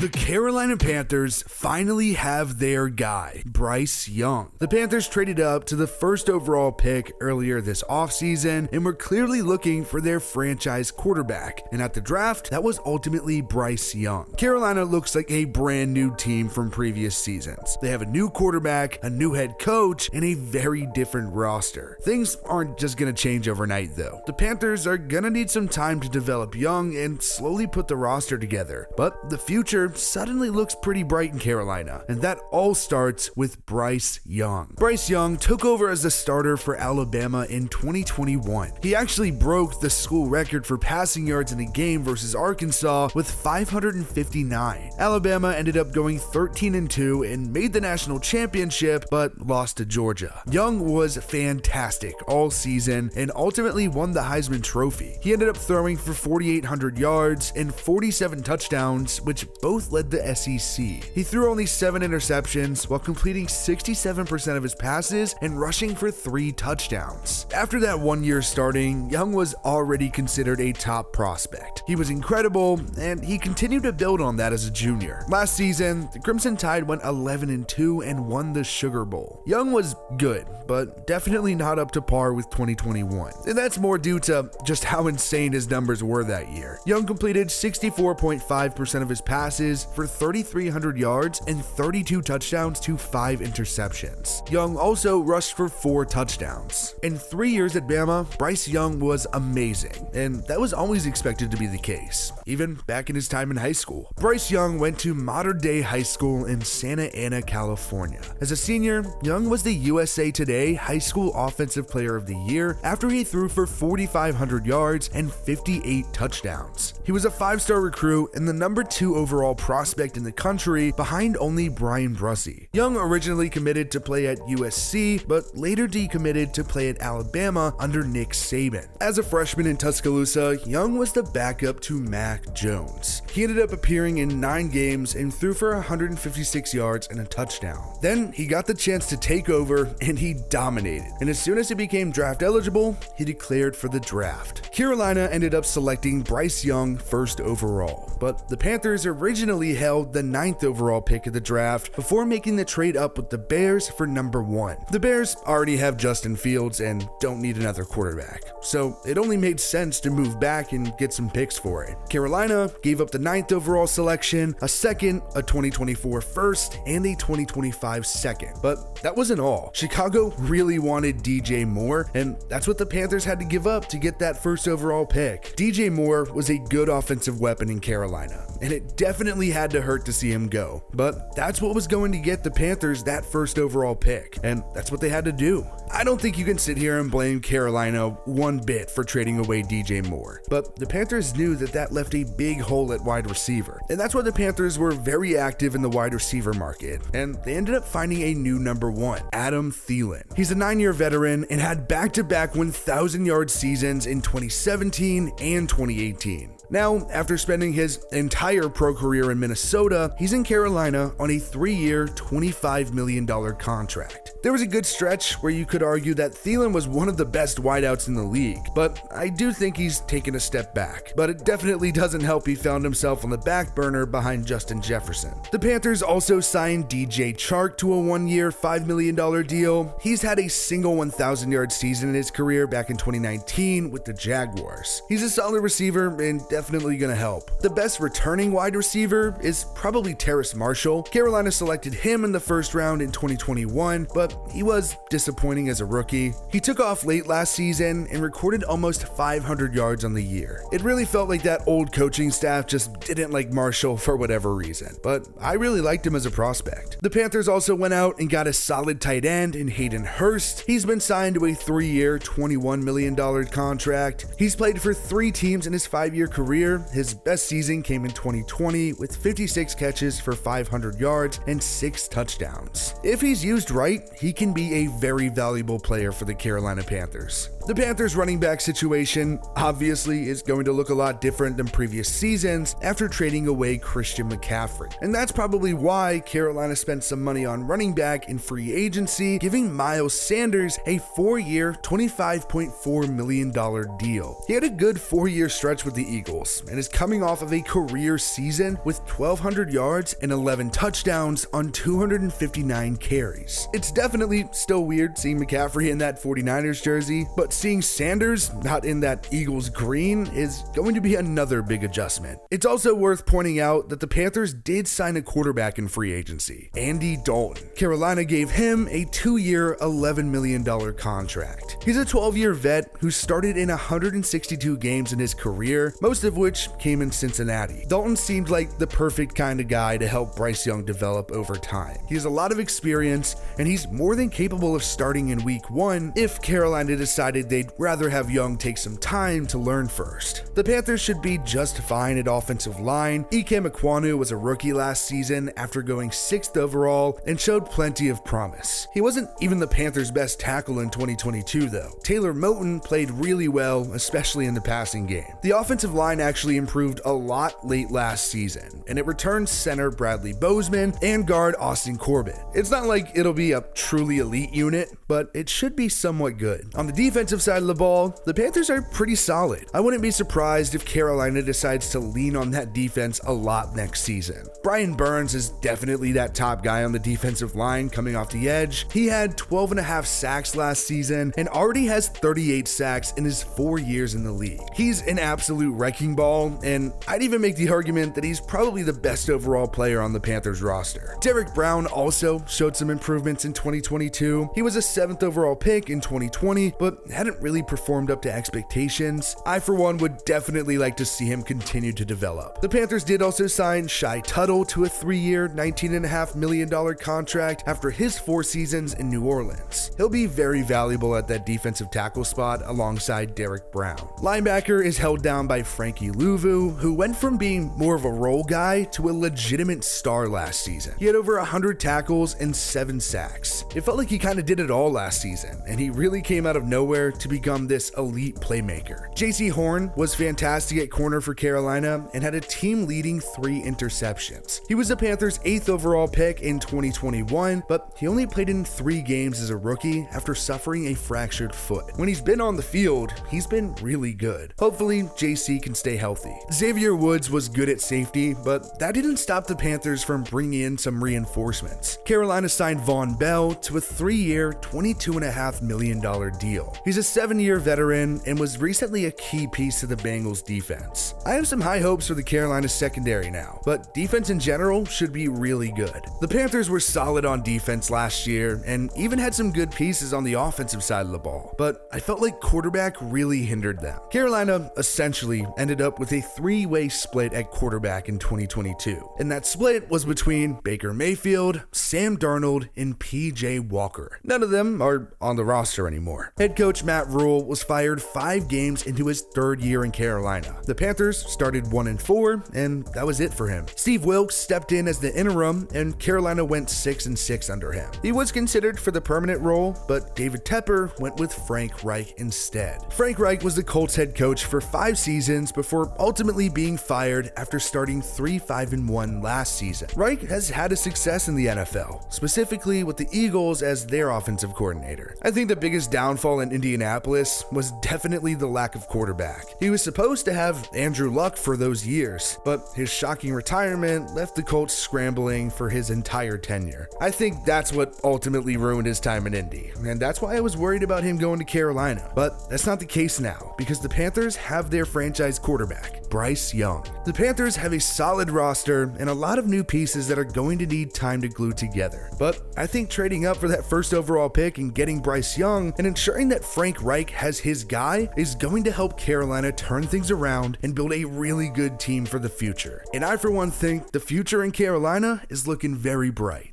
The Carolina Panthers finally have their guy, Bryce Young. The Panthers traded up to the first overall pick earlier this offseason and were clearly looking for their franchise quarterback. And at the draft, that was ultimately Bryce Young. Carolina looks like a brand new team from previous seasons. They have a new quarterback, a new head coach, and a very different roster. Things aren't just going to change overnight though. The Panthers are going to need some time to develop Young and slowly put the roster together. But the future suddenly looks pretty bright in Carolina, and that all starts with Bryce Young. Bryce Young took over as the starter for Alabama in 2021. He actually broke the school record for passing yards in a game versus Arkansas with 559. Alabama ended up going 13-2 and made the national championship, but lost to Georgia. Young was fantastic all season and ultimately won the Heisman Trophy. He ended up throwing for 4,800 yards and 47 touchdowns, which both led the SEC. He threw only 7 interceptions while completing 67% of his passes and rushing for 3 touchdowns. After that 1 year starting, Young was already considered a top prospect. He was incredible, and he continued to build on that as a junior. Last season, the Crimson Tide went 11-2 and won the Sugar Bowl. Young was good, but definitely not up to par with 2021. And that's more due to just how insane his numbers were that year. Young completed 64.5% of his passes for 3,300 yards and 32 touchdowns to 5 interceptions. Young also rushed for 4 touchdowns. In 3 years at Bama, Bryce Young was amazing, and that was always expected to be the case, even back in his time in high school. Bryce Young went to Modern Day High School in Santa Ana, California. As a senior, Young was the USA Today High School Offensive Player of the Year after he threw for 4,500 yards and 58 touchdowns. He was a 5-star recruit and the number 2 overall prospect in the country, behind only Brian Brussey. Young originally committed to play at USC, but later decommitted to play at Alabama under Nick Saban. As a freshman in Tuscaloosa, Young was the backup to Mac Jones. He ended up appearing in 9 games and threw for 156 yards and a touchdown. Then he got the chance to take over and he dominated. And as soon as he became draft eligible, he declared for the draft. Carolina ended up selecting Bryce Young first overall, but the Panthers originally held the 9th overall pick of the draft before making the trade up with the Bears for number 1. The Bears already have Justin Fields and don't need another quarterback, so it only made sense to move back and get some picks for it. Carolina gave up the 9th overall selection, a 2nd, a 2024 first, and a 2025 second. But that wasn't all. Chicago really wanted DJ Moore, and that's what the Panthers had to give up to get that first overall pick. DJ Moore was a good offensive weapon in Carolina, and it definitely had to hurt to see him go. But that's what was going to get the Panthers that first overall pick, and that's what they had to do. I don't think you can sit here and blame Carolina one bit for trading away DJ Moore, but the Panthers knew that that left a big hole at wide receiver, and that's why the Panthers were very active in the wide receiver market, and they ended up finding a new number 1, Adam Thielen. He's a 9-year veteran and had back-to-back 1,000-yard seasons in 2017 and 2018. Now, after spending his entire pro career in Minnesota, he's in Carolina on a 3-year, $25 million contract. There was a good stretch where you could argue that Thielen was one of the best wideouts in the league, but I do think he's taken a step back. But it definitely doesn't help he found himself on the back burner behind Justin Jefferson. The Panthers also signed DJ Chark to a 1-year, $5 million deal. He's had a single 1,000-yard season in his career back in 2019 with the Jaguars. He's a solid receiver and definitely going to help. The best returning wide receiver is probably Terrace Marshall. Carolina selected him in the first round in 2021, but he was disappointing as a rookie. He took off late last season and recorded almost 500 yards on the year. It really felt like that old coaching staff just didn't like Marshall for whatever reason, but I really liked him as a prospect. The Panthers also went out and got a solid tight end in Hayden Hurst. He's been signed to a 3-year, $21 million contract. He's played for 3 teams in his 5-year career. His best season came in 2020 with 56 catches for 500 yards and 6 touchdowns. If he's used right, he can be a very valuable player for the Carolina Panthers. The Panthers running back situation obviously is going to look a lot different than previous seasons after trading away Christian McCaffrey. And that's probably why Carolina spent some money on running back in free agency, giving Miles Sanders a 4-year, $25.4 million deal. He had a good 4-year stretch with the Eagles and is coming off of a career season with 1,200 yards and 11 touchdowns on 259 carries. It's definitely still weird seeing McCaffrey in that 49ers jersey, but seeing Sanders not in that Eagles green is going to be another big adjustment. It's also worth pointing out that the Panthers did sign a quarterback in free agency, Andy Dalton. Carolina gave him a 2-year, $11 million contract. He's a 12-year vet who started in 162 games in his career, most of which came in Cincinnati. Dalton seemed like the perfect kind of guy to help Bryce Young develop over time. He has a lot of experience, and he's more than capable of starting in week 1 if Carolina decided they'd rather have Young take some time to learn first. The Panthers should be just fine at offensive line. Ike Ekwonu was a rookie last season after going 6th overall and showed plenty of promise. He wasn't even the Panthers' best tackle in 2022 though. Taylor Moton played really well, especially in the passing game. The offensive line actually improved a lot late last season, and it returned center Bradley Bozeman and guard Austin Corbett. It's not like it'll be a truly elite unit, but it should be somewhat good. On the defensive side of the ball, the Panthers are pretty solid. I wouldn't be surprised if Carolina decides to lean on that defense a lot next season. Brian Burns is definitely that top guy on the defensive line coming off the edge. He had 12.5 sacks last season and already has 38 sacks in his 4 years in the league. He's an absolute wrecking ball, and I'd even make the argument that he's probably the best overall player on the Panthers roster. Derrick Brown also showed some improvements in 2022. He was a 7th overall pick in 2020, but hadn't really performed up to expectations. I, for one, would definitely like to see him continue to develop. The Panthers did also sign Shy Tuttle to a 3-year, $19.5 million contract after his 4 seasons in New Orleans. He'll be very valuable at that defensive tackle spot alongside Derrick Brown. Linebacker is held down by Frankie Louvu, who went from being more of a role guy to a legitimate star last season. He had over 100 tackles and 7 sacks. It felt like he kind of did it all last season, and he really came out of nowhere to become this elite playmaker. JC Horn was fantastic at corner for Carolina and had a team-leading 3 interceptions. He was the Panthers' 8th overall pick in 2021, but he only played in 3 games as a rookie after suffering a fractured foot. When he's been on the field, he's been really good. Hopefully, JC can stay healthy. Xavier Woods was good at safety, but that didn't stop the Panthers from bringing in some reinforcements. Carolina signed Von Bell to a 3-year, $22.5 million deal. He's a 7-year veteran and was recently a key piece to the Bengals defense. I have some high hopes for the Carolina secondary now, but defense in general should be really good. The Panthers were solid on defense last year and even had some good pieces on the offensive side of the ball, but I felt like quarterback really hindered them. Carolina essentially ended up with a 3-way split at quarterback in 2022, and that split was between Baker Mayfield, Sam Darnold, and PJ Walker. None of them are on the roster anymore. Head coach Matt Rule was fired 5 games into his 3rd year in Carolina. The Panthers started 1-4, and that was it for him. Steve Wilkes stepped in as the interim, and Carolina went 6-6 under him. He was considered for the permanent role, but David Tepper went with Frank Reich instead. Frank Reich was the Colts head coach for 5 seasons before ultimately being fired after starting 3-5-1 last season. Reich has had a success in the NFL, specifically with the Eagles as their offensive coordinator. I think the biggest downfall in Indianapolis was definitely the lack of quarterback. He was supposed to have Andrew Luck for those years, but his shocking retirement left the Colts scrambling for his entire tenure. I think that's what ultimately ruined his time in Indy, and that's why I was worried about him going to Carolina. But that's not the case now, because the Panthers have their franchise quarterback, Bryce Young. The Panthers have a solid roster and a lot of new pieces that are going to need time to glue together. But I think trading up for that 1st overall pick and getting Bryce Young and ensuring that Frank Reich has his guy is going to help Carolina turn things around and build a really good team for the future. And I, for one, think the future in Carolina is looking very bright.